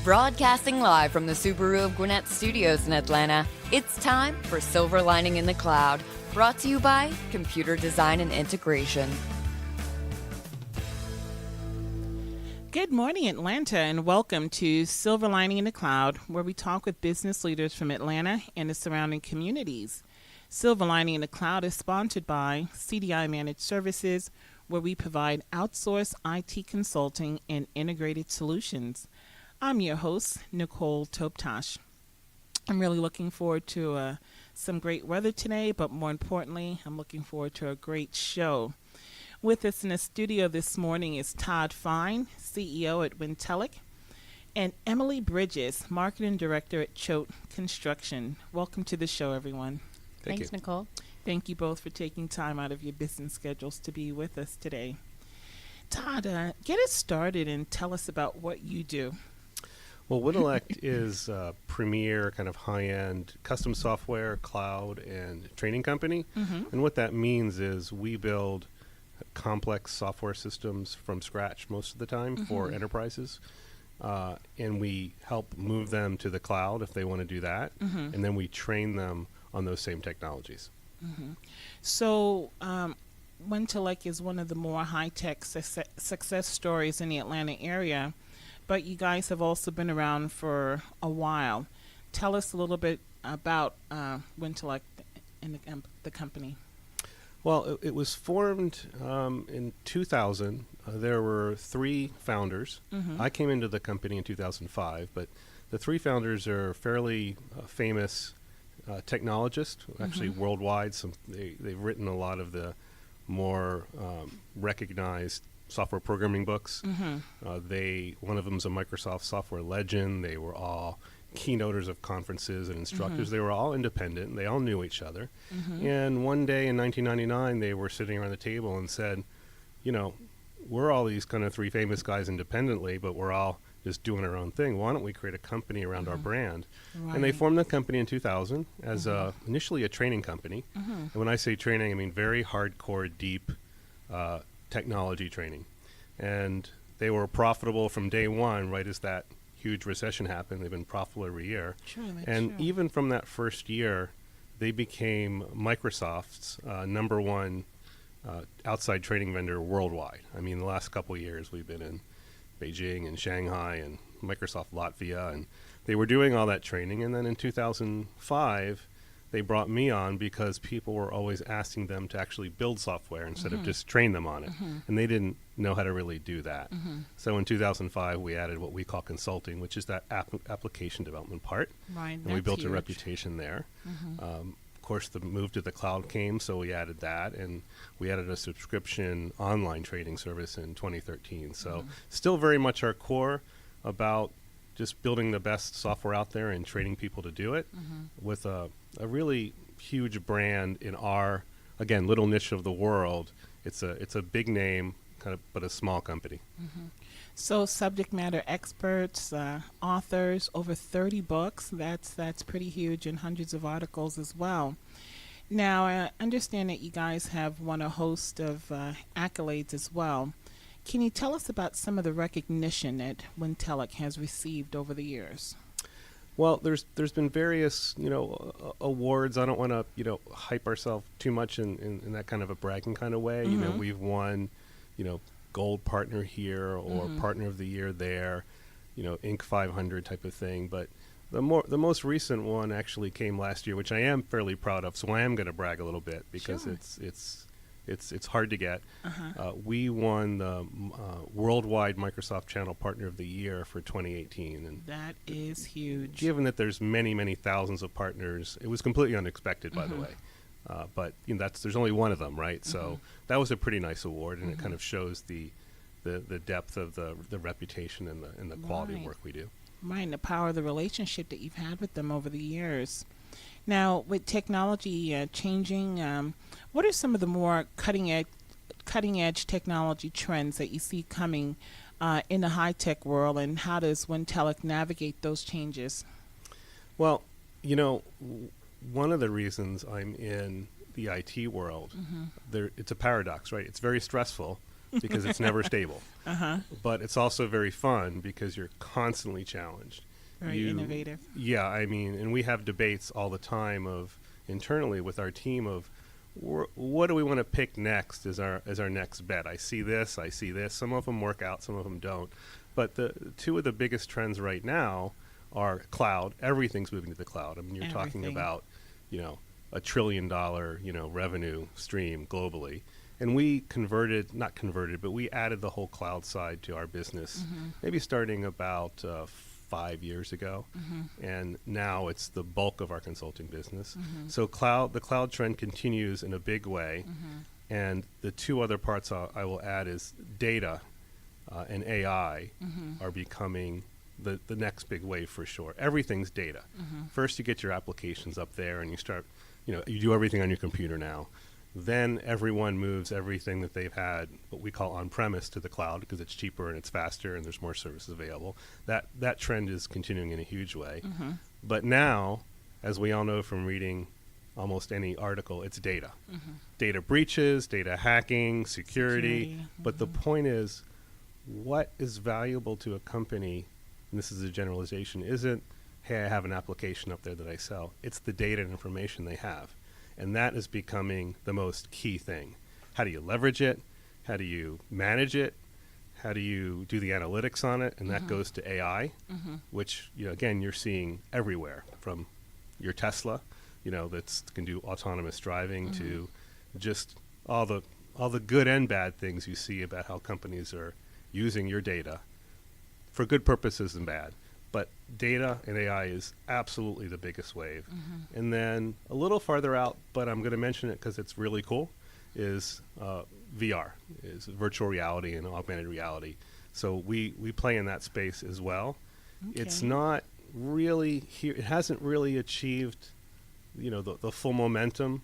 Broadcasting live from the Subaru of Gwinnett Studios in Atlanta, it's time for Silver Lining in the Cloud, brought to you by Computer Design and Integration. Good morning, Atlanta, and welcome to Silver Lining in the Cloud, where we talk with business leaders from Atlanta and the surrounding communities. Silver Lining in the Cloud is sponsored by CDI Managed Services, where we provide outsourced IT consulting and integrated solutions. I'm your host, Nicole Toptosh. I'm really looking forward to some great weather today, but more importantly, I'm looking forward to a great show. With us in the studio this morning is Todd Fine, CEO at Wintellect, and Emily Bridges, Marketing Director at Choate Construction. Welcome to the show, everyone. Thanks, Nicole. Thank you both for taking time out of your business schedules to be with us today. Todd, get us started and tell us about what you do. Well, Wintellect is a premier kind of high-end custom software, cloud, and training company. And what that means is we build complex software systems from scratch most of the time for enterprises. And we help move them to the cloud if they want to do that. And then we train them on those same technologies. So, Wintellect is one of the more high-tech success stories in the Atlanta area. But you guys have also been around for a while. Tell us a little bit about Wintellect and the company. Well, it was formed in 2000. There were three founders. I came into the company in 2005, but the three founders are fairly famous technologists, actually worldwide. They've written a lot of the more recognized software programming books. One of them is a Microsoft software legend. They were all keynoters of conferences and instructors. They were all independent. They all knew each other. And one day in 1999, they were sitting around the table and said, you know, we're all these kind of three famous guys independently, but we're all just doing our own thing. Why don't we create a company around our brand? Right. And they formed the company in 2000 as initially a training company. And when I say training, I mean very hardcore, deep technology training. And they were profitable from day one, right as that huge recession happened. They've been profitable every year. Even from that first year, they became Microsoft's number one outside training vendor worldwide. I mean, the last couple of years we've been in Beijing and Shanghai and Microsoft Latvia, and they were doing all that training. And then in 2005, they brought me on because people were always asking them to actually build software instead of just train them on it. And they didn't know how to really do that. So in 2005, we added what we call consulting, which is that application development part. Right, and we built a reputation there. Of course, the move to the cloud came, so we added that. And we added a subscription online trading service in 2013. So still very much our core about just building the best software out there and training people to do it with a really huge brand in our, again, little niche of the world. It's a big name, kind of, but a small company. So subject matter experts, authors, over 30 books. That's pretty huge, and hundreds of articles as well. Now, I understand that you guys have won a host of accolades as well. Can you tell us about some of the recognition that Wintellect has received over the years? Well, there's been various, awards. I don't want to, hype ourselves too much in that kind of a bragging kind of way. We've won, Gold Partner here or Partner of the Year there, Inc. 500 type of thing. But the most recent one actually came last year, which I am fairly proud of. So I am going to brag a little bit because it's hard to get. We won the Worldwide Microsoft Channel Partner of the Year for 2018. And that is huge. Given that there's many, many thousands of partners, it was completely unexpected, by the way. But there's only one of them, right? So that was a pretty nice award, and it kind of shows the depth of the reputation and the quality of work we do. Right, and the power of the relationship that you've had with them over the years. Now, with technology changing, what are some of the more cutting edge technology trends that you see coming in the high tech world, and how does Wintellect navigate those changes? Well, one of the reasons I'm in the IT world, it's a paradox, right? It's very stressful, because it's never stable. Uh-huh. But it's also very fun because you're constantly challenged. Very innovative. Yeah, I mean, and we have debates all the time of internally with our team of what do we want to pick next as our next bet. I see this. Some of them work out, some of them don't. But the two of the biggest trends right now are cloud. Everything's moving to the cloud. I mean, you're talking about, $1 trillion, revenue stream globally. And we but we added the whole cloud side to our business, maybe starting about 5 years ago. And now it's the bulk of our consulting business. So the cloud trend continues in a big way. And the two other parts I will add is data and AI are becoming the next big wave for sure. Everything's data. First, you get your applications up there and you start, you do everything on your computer now. Then everyone moves everything that they've had, what we call on-premise, to the cloud because it's cheaper and it's faster and there's more services available. That trend is continuing in a huge way. But now, as we all know from reading almost any article, it's data. Data breaches, data hacking, security. But the point is, what is valuable to a company, and this is a generalization, isn't, hey, I have an application up there that I sell. It's the data and information they have. And that is becoming the most key thing. How do you leverage it? How do you manage it? How do you do the analytics on it? And that goes to AI, which, again, you're seeing everywhere, from your Tesla, that can do autonomous driving, to just all the good and bad things you see about how companies are using your data for good purposes and bad. But data and AI is absolutely the biggest wave. And then a little farther out, but I'm going to mention it because it's really cool, is VR, is virtual reality and augmented reality. So we play in that space as well. Okay. It's not really here. It hasn't really achieved, the full momentum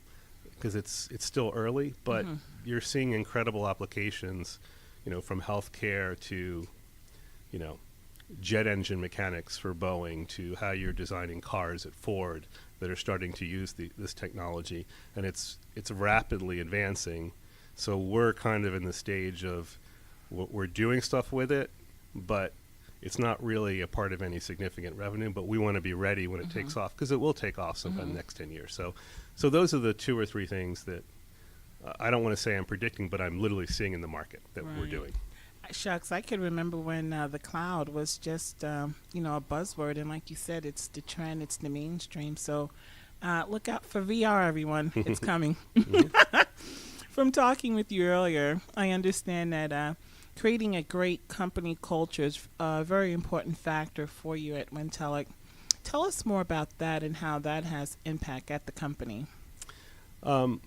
because it's still early, but you're seeing incredible applications, from healthcare to, jet engine mechanics for Boeing, to how you're designing cars at Ford that are starting to use this technology, and it's rapidly advancing. So we're kind of in the stage of we're doing stuff with it, but it's not really a part of any significant revenue. But we want to be ready when it takes off, because it will take off sometime in the next 10 years. So those are the 2 or 3 things that I don't want to say I'm predicting, but I'm literally seeing in the market that we're doing. Shucks, I can remember when the cloud was just, a buzzword. And like you said, it's the trend, it's the mainstream. So look out for VR, everyone. It's coming. From talking with you earlier, I understand that creating a great company culture is a very important factor for you at Wintellect. Tell us more about that and how that has impact at the company. I'm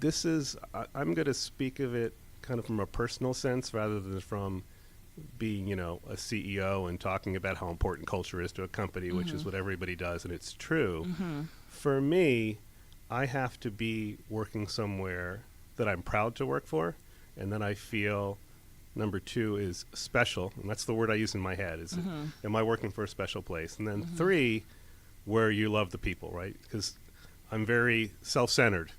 going to speak of it kind of from a personal sense rather than from being, a CEO and talking about how important culture is to a company, which is what everybody does, and it's true. For me, I have to be working somewhere that I'm proud to work for, and then I feel, number 2 is special, and that's the word I use in my head, is am I working for a special place? And then 3, where you love the people, right? Because I'm very self-centered.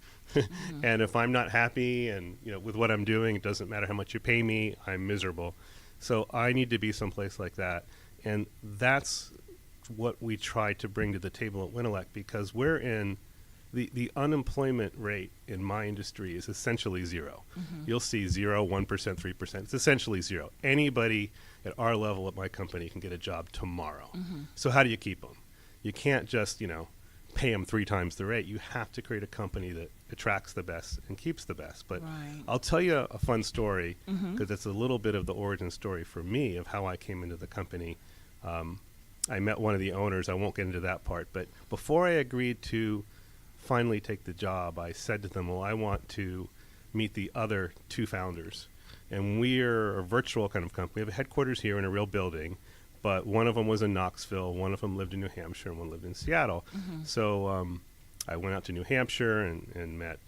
And if I'm not happy and with what I'm doing, it doesn't matter how much you pay me, I'm miserable. So I need to be someplace like that. And that's what we try to bring to the table at Wintellect, because we're in the unemployment rate in my industry is essentially 0. You'll see 0, 1%, 3%. It's essentially 0. Anybody at our level at my company can get a job tomorrow. So how do you keep them? You can't just, pay them 3 times the rate. You have to create a company that attracts the best and keeps the best. But I'll tell you a fun story, because it's a little bit of the origin story for me of how I came into the company. I met one of the owners. I won't get into that part. But before I agreed to finally take the job, I said to them, well, I want to meet the other 2 founders. And we're a virtual kind of company. We have a headquarters here in a real building. But one of them was in Knoxville, one of them lived in New Hampshire, and one lived in Seattle. So I went out to New Hampshire and met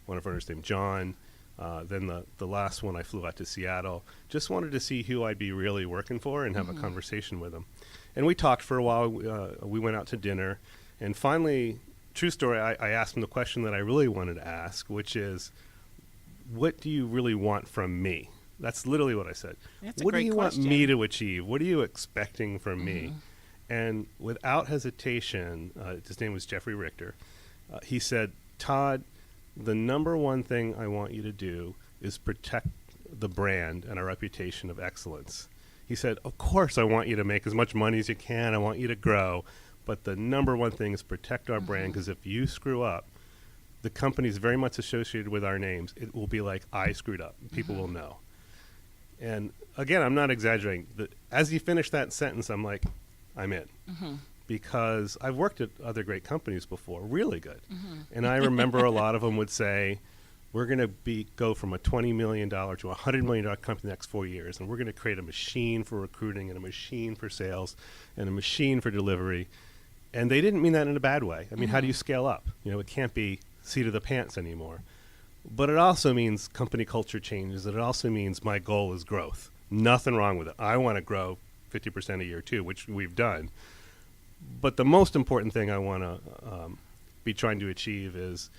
one of our owners named John. Then the last one, I flew out to Seattle. Just wanted to see who I'd be really working for and have a conversation with him. And we talked for a while. We went out to dinner. And finally, true story, I asked him the question that I really wanted to ask, which is, what do you really want from me? That's literally what I said. That's a What do great you question. want me to achieve? What are you expecting from me? And without hesitation, his name was Jeffrey Richter, he said, Todd, the number one thing I want you to do is protect the brand and our reputation of excellence. He said, of course I want you to make as much money as you can. I want you to grow. But the number one thing is protect our brand, because if you screw up, the company is very much associated with our names. It will be like, I screwed up. People will know. And again, I'm not exaggerating. As you finish that sentence, I'm like, I'm in. Because I've worked at other great companies before, really good. And I remember a lot of them would say, we're going to go from a $20 million to a $100 million company the next 4 years, and we're going to create a machine for recruiting and a machine for sales and a machine for delivery. And they didn't mean that in a bad way. I mean, how do you scale up? It can't be seat of the pants anymore. But it also means company culture changes. And it also means my goal is growth. Nothing wrong with it. I want to grow 50% a year too, which we've done. But the most important thing I want to be trying to achieve is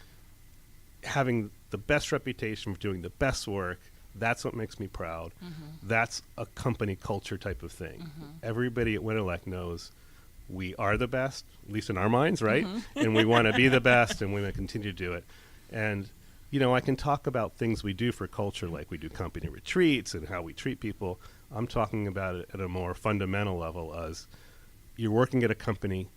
having the best reputation for doing the best work. That's what makes me proud. That's a company culture type of thing. Everybody at Wintellect knows we are the best, at least in our minds, right? And we want to be the best, and we want to continue to do it. And, I can talk about things we do for culture, like we do company retreats and how we treat people. I'm talking about it at a more fundamental level as you're working at a company,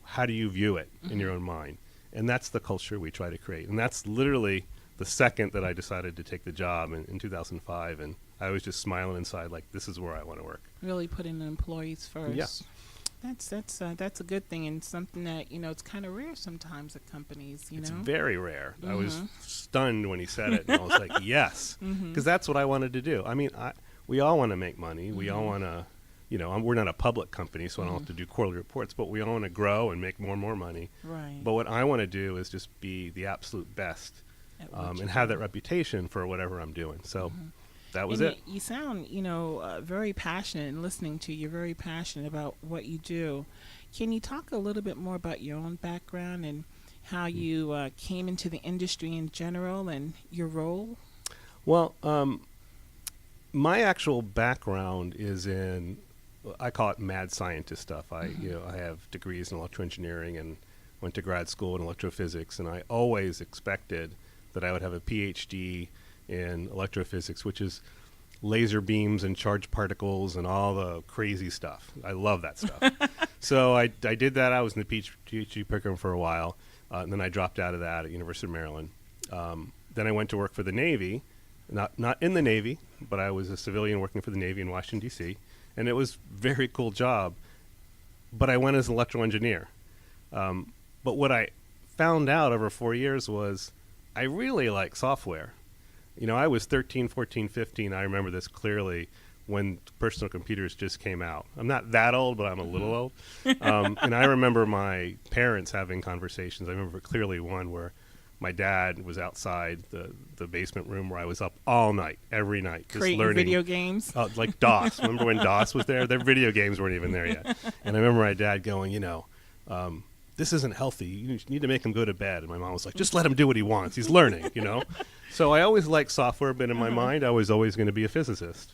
how do you view it in your own mind? And that's the culture we try to create. And that's literally the second that I decided to take the job in 2005. And I was just smiling inside like, this is where I want to work. Really putting the employees first. Yeah. That's a good thing, and something that it's kind of rare sometimes at companies. It's very rare. I was stunned when he said it, and I was like, yes, because that's what I wanted to do. I mean, we all want to make money. We all want to, we're not a public company, so I don't have to do quarterly reports, but we all want to grow and make more and more money. Right. But what I want to do is just be the absolute best and have that reputation for whatever I'm doing. So. That was it. You sound, very passionate. And listening to you, you're very passionate about what you do. Can you talk a little bit more about your own background and how you came into the industry in general and your role? Well, my actual background is in, I call it mad scientist stuff. I have degrees in electroengineering and went to grad school in electrophysics, and I always expected that I would have a PhD in electrophysics, which is laser beams and charged particles and all the crazy stuff. I love that stuff. So I did that. I was in the PhD program for a while, and then I dropped out of that at University of Maryland. Then I went to work for the Navy, not in the Navy, but I was a civilian working for the Navy in Washington, D.C., and it was a very cool job. But I went as an electrical engineer. But what I found out over 4 years was I really like software. I was 13, 14, 15. I remember this clearly when personal computers just came out. I'm not that old, but I'm a little old. And I remember my parents having conversations. I remember clearly one where my dad was outside the basement room where I was up all night, every night, just creating learning. video games? Like DOS. Remember when DOS was there? Their video games weren't even there yet. And I remember my dad going, this isn't healthy. You need to make him go to bed. And my mom was like, just let him do what he wants. He's learning, So I always liked software, but in my mind, I was always going to be a physicist.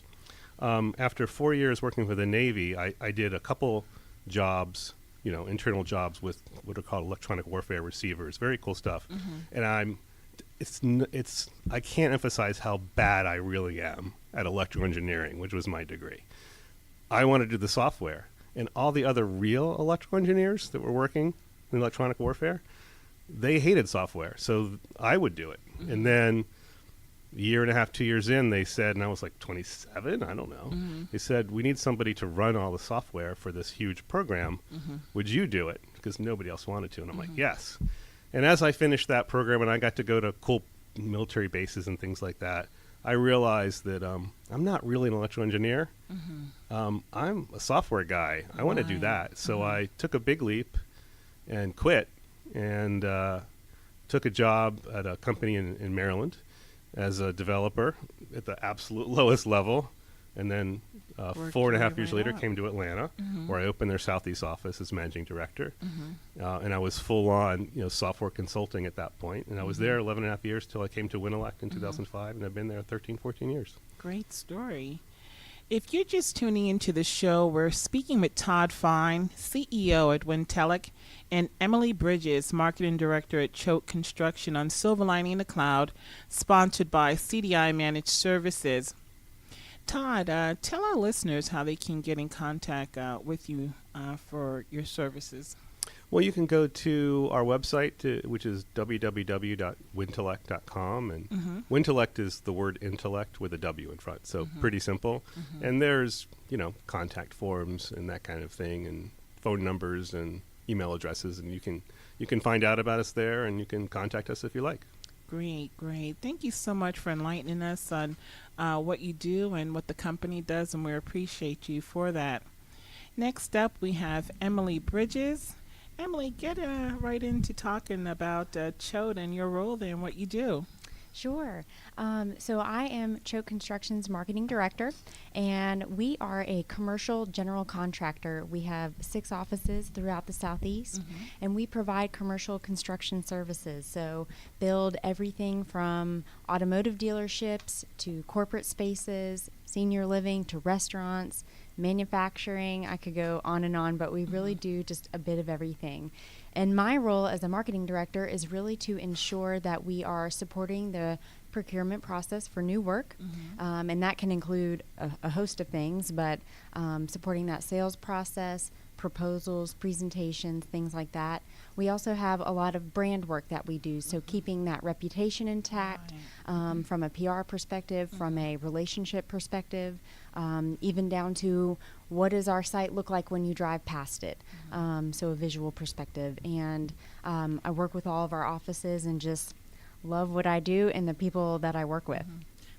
After 4 years working for the Navy, I did a couple jobs, internal jobs with what are called electronic warfare receivers. Very cool stuff. And I can't emphasize how bad I really am at electrical engineering, which was my degree. I want to do the software. And all the other real electrical engineers that were working in electronic warfare, they hated software. So I would do it. And then a year and a half, 2 years in, they said, and I was like 27, I don't know. They said, we need somebody to run all the software for this huge program. Would you do it? Because nobody else wanted to. And I'm like, yes. And as I finished that program and I got to go to cool military bases and things like that, I realized that I'm not really an electrical engineer. I'm a software guy. I want to do that. So I took a big leap and quit and took a job at a company in Maryland as a developer at the absolute lowest level. And then 4.5 years later came to Atlanta, where I opened their Southeast office as managing director. And I was full on, software consulting at that point. And I was there 11 and a half years till I came to Wintellect in 2005, and I've been there 13, 14 years. Great story. If you're just tuning into the show, we're speaking with Todd Fine, CEO at Wintellect, and Emily Bridges, Marketing Director at Choate Construction on Silver Lining in the Cloud, sponsored by CDI Managed Services. Todd, tell our listeners how they can get in contact with you for your services. Well, you can go to our website, which is www.wintellect.com. And Wintellect is the word intellect with a W in front, so pretty simple. And there's, contact forms and that kind of thing, and phone numbers and email addresses. And you can find out about us there, and you can contact us if you like. Great. Thank you so much for enlightening us on what you do and what the company does, and we appreciate you for that. Next up, we have Emily Bridges. Emily, get right into talking about Choate and your role there and what you do. Sure. So I am Choate Construction's Marketing Director, and we are a commercial general contractor. We have 6 offices throughout the Southeast, and we provide commercial construction services. So build everything from automotive dealerships to corporate spaces, senior living to restaurants, manufacturing. I could go on, but we really do just a bit of everything. And my role as a marketing director is really to ensure that we are supporting the procurement process for new work. And that can include a host of things, but supporting that sales process, proposals, presentations, things like that. We also have a lot of brand work that we do, so keeping that reputation intact from a PR perspective, from a relationship perspective, even down to what does our site look like when you drive past it, so a visual perspective. And I work with all of our offices and just love what I do and the people that I work with.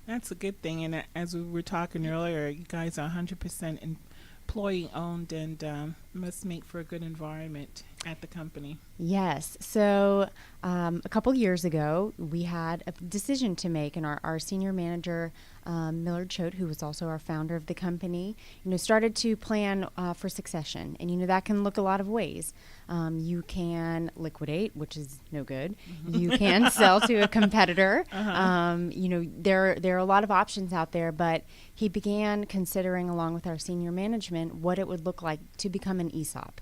That's a good thing, and as we were talking earlier, you guys are 100% employee owned and must make for a good environment at the company. Yes. So a couple years ago, we had a decision to make, and our senior manager, Millard Choate, who was also our founder of the company, started to plan for succession. And, that can look a lot of ways. You can liquidate, which is no good. You can sell to a competitor. There are a lot of options out there, but he began considering, along with our senior management, what it would look like to become an ESOP,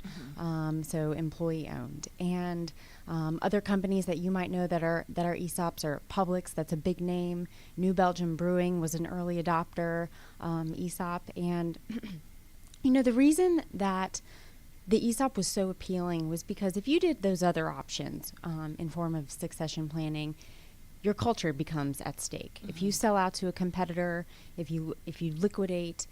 so employee owned. And other companies that you might know that are ESOPs are Publix, that's a big name. New Belgium Brewing was an early adopter ESOP. And, the reason that the ESOP was so appealing was because if you did those other options in form of succession planning, your culture becomes at stake. If you sell out to a competitor, if you liquidate,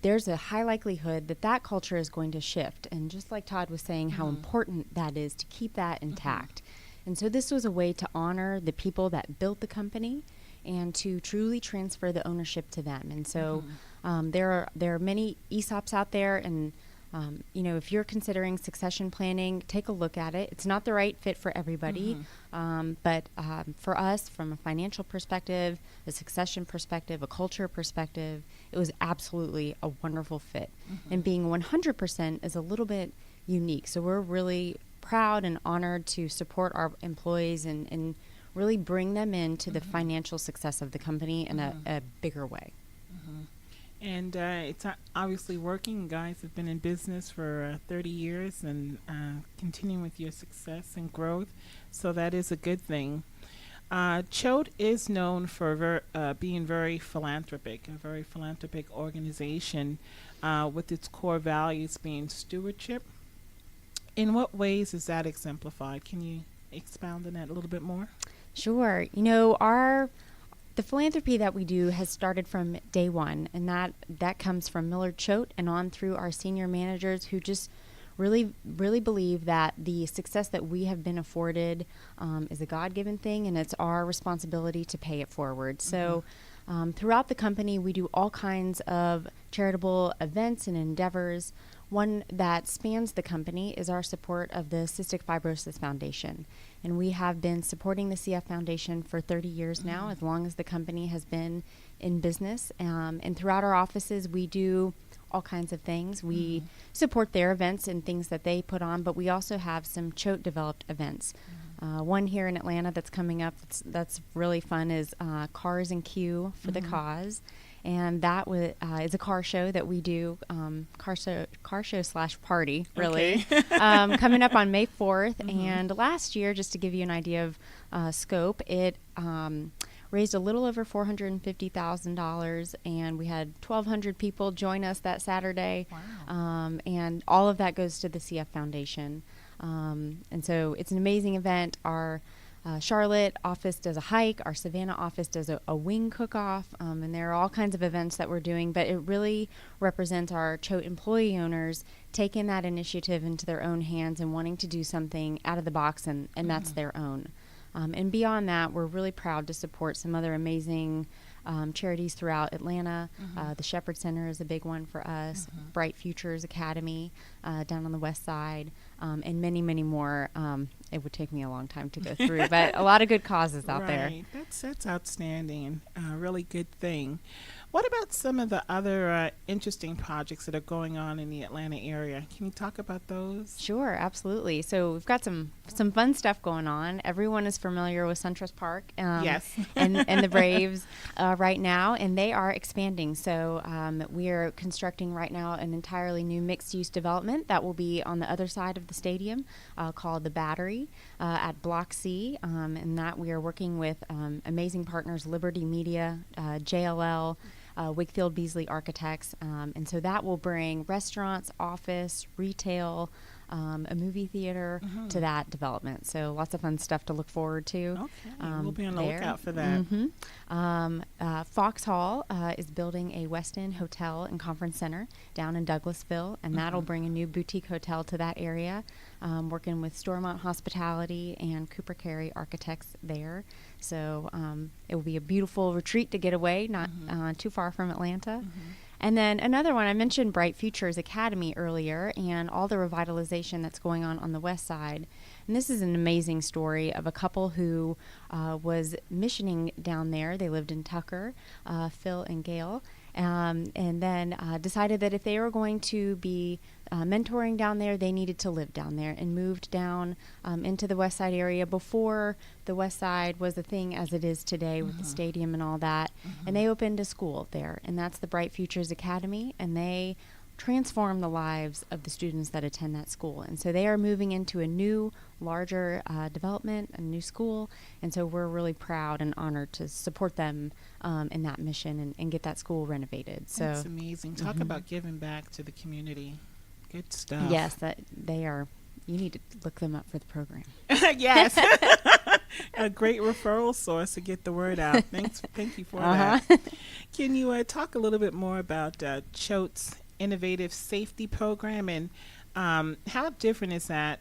there's a high likelihood that culture is going to shift. And just like Todd was saying, how important that is to keep that intact. And so this was a way to honor the people that built the company and to truly transfer the ownership to them. And so there are many ESOPs out there, and if you're considering succession planning, take a look at it. It's not the right fit for everybody, but for us, from a financial perspective, a succession perspective, a culture perspective, it was absolutely a wonderful fit. And being 100% is a little bit unique. So we're really proud and honored to support our employees and really bring them into the financial success of the company in a bigger way. And it's obviously working. You guys have been in business for 30 years and continuing with your success and growth. So that is a good thing. Choate is known for being very philanthropic, a very philanthropic organization with its core values being stewardship. In what ways is that exemplified? Can you expound on that a little bit more? Sure. The philanthropy that we do has started from day one, and that comes from Millard Choate and on through our senior managers who just really believe that the success that we have been afforded is a God-given thing, and it's our responsibility to pay it forward. So throughout the company, we do all kinds of charitable events and endeavors. One that spans the company is our support of the Cystic Fibrosis Foundation. And we have been supporting the CF Foundation for 30 years now, as long as the company has been in business. And throughout our offices, we do all kinds of things. We support their events and things that they put on, but we also have some Choate developed events. One here in Atlanta that's coming up that's really fun is Cars and Q for the Cause. And that is a car show that we do, car show / party, really, coming up on May 4th. And last year, just to give you an idea of scope, it raised a little over $450,000, and we had 1,200 people join us that Saturday. Wow. And all of that goes to the CF Foundation. And so it's an amazing event. Our Charlotte office does a hike. Our Savannah office does a wing cook-off. And there are all kinds of events that we're doing, but it really represents our Choate employee owners taking that initiative into their own hands and wanting to do something out of the box, and that's their own. And beyond that, we're really proud to support some other amazing charities throughout Atlanta. The Shepherd Center is a big one for us. Bright Futures Academy down on the west side, and many, many more. It would take me a long time to go through, but a lot of good causes out there. That's outstanding. Really good thing. What about some of the other interesting projects that are going on in the Atlanta area? Can you talk about those? Sure, absolutely. So we've got some fun stuff going on. Everyone is familiar with SunTrust Park, yes, and the Braves right now, and they are expanding. So we are constructing right now an entirely new mixed-use development that will be on the other side of the stadium, called the Battery at Block C, and that we are working with amazing partners, Liberty Media, JLL. Wakefield Beasley Architects, and so that will bring restaurants, office, retail, a movie theater to that development. So lots of fun stuff to look forward to. Okay, we'll be on the lookout for that. Fox Hall is building a West End hotel and conference center down in Douglasville, and that'll bring a new boutique hotel to that area. Working with Stormont Hospitality and Cooper Carey Architects there. So it will be a beautiful retreat to get away, not too far from Atlanta. And then another one, I mentioned Bright Futures Academy earlier, and all the revitalization that's going on the west side. And this is an amazing story of a couple who was missioning down there. They lived in Tucker, Phil and Gail, and then decided that if they were going to be mentoring down there, they needed to live down there, and moved down into the west side area before the west side was a thing as it is today with the stadium and all that. And they opened a school there, and that's the Bright Futures Academy, and they transform the lives of the students that attend that school. And so they are moving into a new, larger development, a new school, and so we're really proud and honored to support them in that mission and get that school renovated. So that's amazing. Talk about giving back to the community. Good stuff. Yes, that they are. You need to look them up for the program. Yes. A great referral source to get the word out. Thank you for that. Can you talk a little bit more about Choate's innovative safety program, and how different is that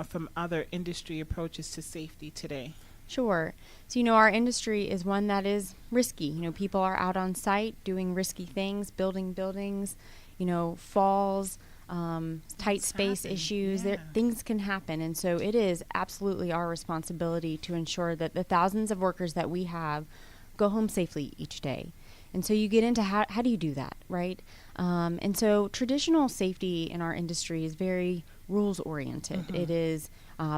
from other industry approaches to safety today? Sure. So, our industry is one that is risky. People are out on site doing risky things, building buildings, falls, tight space issues. Things can happen. And so it is absolutely our responsibility to ensure that the thousands of workers that we have go home safely each day. And so you get into how do you do that, right? And so traditional safety in our industry is very rules oriented. It is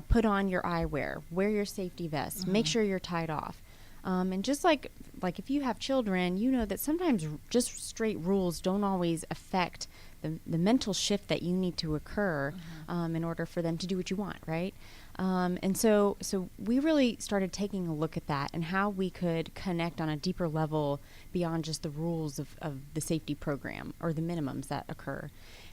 put on your eyewear, wear your safety vest, make sure you're tied off. And just like if you have children, you know that sometimes just straight rules don't always affect the mental shift that you need to occur in order for them to do what you want, right? And so we really started taking a look at that and how we could connect on a deeper level beyond just the rules of the safety program or the minimums that occur.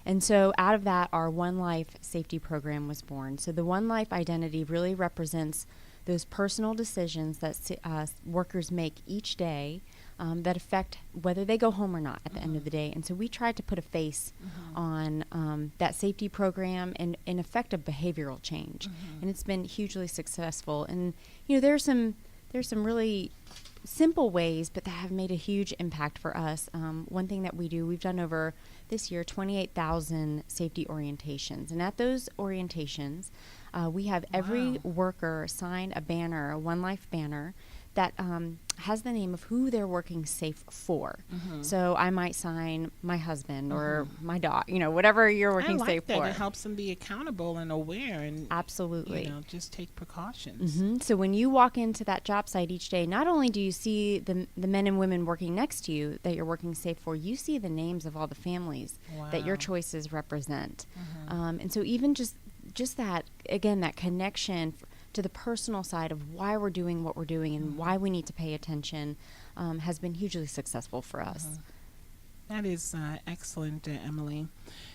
And so out of that, our One Life safety program was born. So the One Life identity really represents those personal decisions that workers make each day that affect whether they go home or not at the end of the day. And so we tried to put a face on that safety program and affect a behavioral change. And it's been hugely successful. And, there are some there's some really simple ways, but that have made a huge impact for us. One thing that we've done over this year 28,000 safety orientations, and at those orientations, we have every worker sign a banner, a One Life banner, that has the name of who they're working safe for. So I might sign my husband or my dog, whatever you're working I like safe that. for. It helps them be accountable and aware, and Absolutely. just take precautions. So when you walk into that job site each day, not only do you see the men and women working next to you that you're working safe for, you see the names of all the families that your choices represent. And so even just that, again, that connection to the personal side of why we're doing what we're doing and why we need to pay attention has been hugely successful for us. That is excellent, Emily.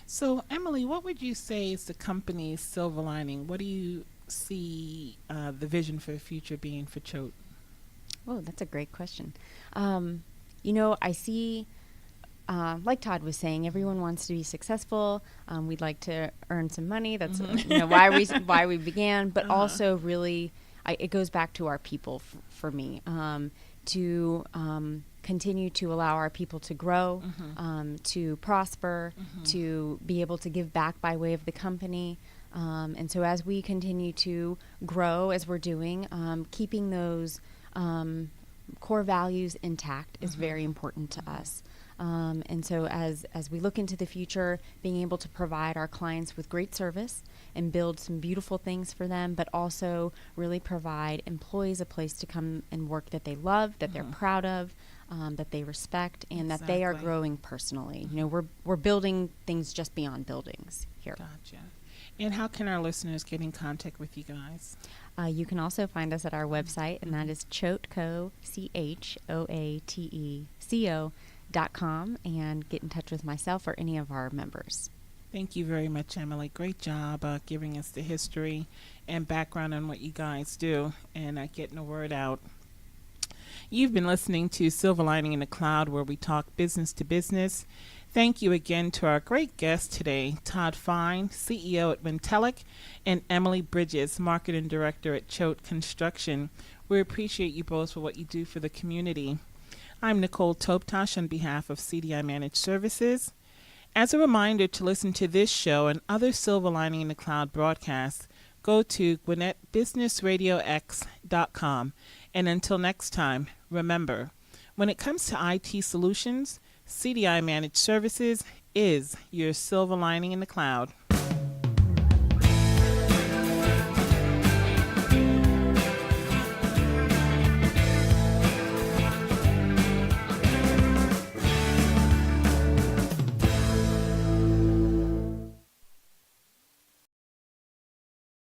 So, Emily, what would you say is the company's silver lining? What do you see the vision for the future being for Choate? Oh, that's a great question. I see, like Todd was saying, everyone wants to be successful. We'd like to earn some money. That's why we began. But also, really, it goes back to our people for me. To continue to allow our people to grow, to prosper, to be able to give back by way of the company. And so as we continue to grow, as we're doing, keeping those core values intact is very important to us. And so as we look into the future, being able to provide our clients with great service and build some beautiful things for them, but also really provide employees a place to come and work that they love, that they're proud of, that they respect, and that they are growing personally. We're building things just beyond buildings here. Gotcha. And how can our listeners get in contact with you guys? You can also find us at our website, and that is choateco, CHOATECO.com, and get in touch with myself or any of our members. Thank you very much, Emily. Great job giving us the history and background on what you guys do and getting the word out. You've been listening to Silver Lining in the Cloud, where we talk business to business. Thank you again to our great guests today, Todd Fine, CEO at Wintellect, and Emily Bridges, Marketing Director at Choate Construction. We appreciate you both for what you do for the community. I'm Nicole Toptosh on behalf of CDI Managed Services. As a reminder to listen to this show and other Silver Lining in the Cloud broadcasts, go to GwinnettBusinessRadioX.com. And until next time, remember, when it comes to IT solutions, CDI Managed Services is your silver lining in the cloud.